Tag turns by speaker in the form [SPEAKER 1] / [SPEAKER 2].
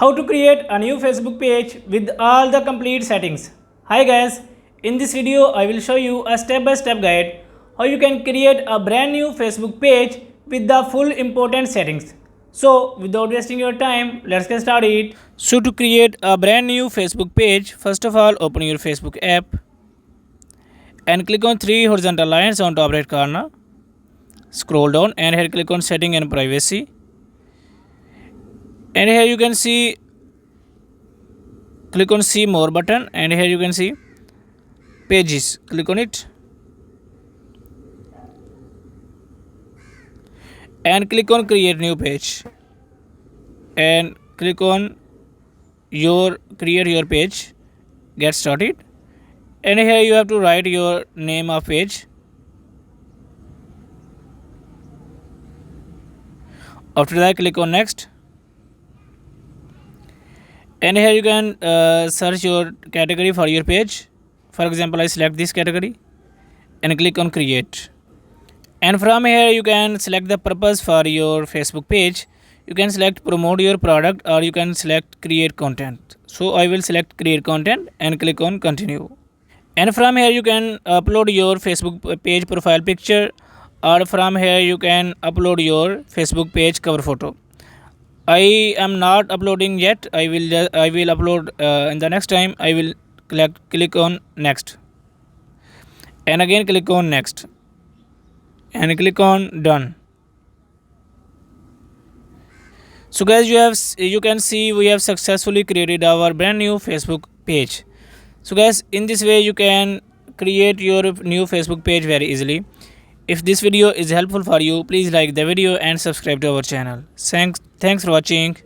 [SPEAKER 1] How to create a new Facebook page with all the complete settings. Hi guys, in this video I will show you a step-by-step guide how you can create a brand new Facebook page with the full important settings. So without wasting your time, let's get started. So to create a brand new Facebook page, first of all open your Facebook app and click on three horizontal lines on top right corner. Scroll down and here click on setting and privacy. And here you can see, click on see more button and here you can see pages, click on it and click on create new page and click on your create your page, get started, and here you have to write your name of page. After that click on next and here you can search your category for your page. For example, I select this category and click on create, and from here you can select the purpose for your Facebook page. You can select promote your product or you can select create content. So I will select create content and click on continue, and from here you can upload your Facebook page profile picture, or from here you can upload your Facebook page cover photo. I am not uploading yet. I will upload in the next time. I will click on next and again click on next and click on done. So guys, you can see we have successfully created our brand new Facebook page. So guys, in this way you can create your new Facebook page very easily. If this video is helpful for you, please like the video and subscribe to our channel. Thanks for watching.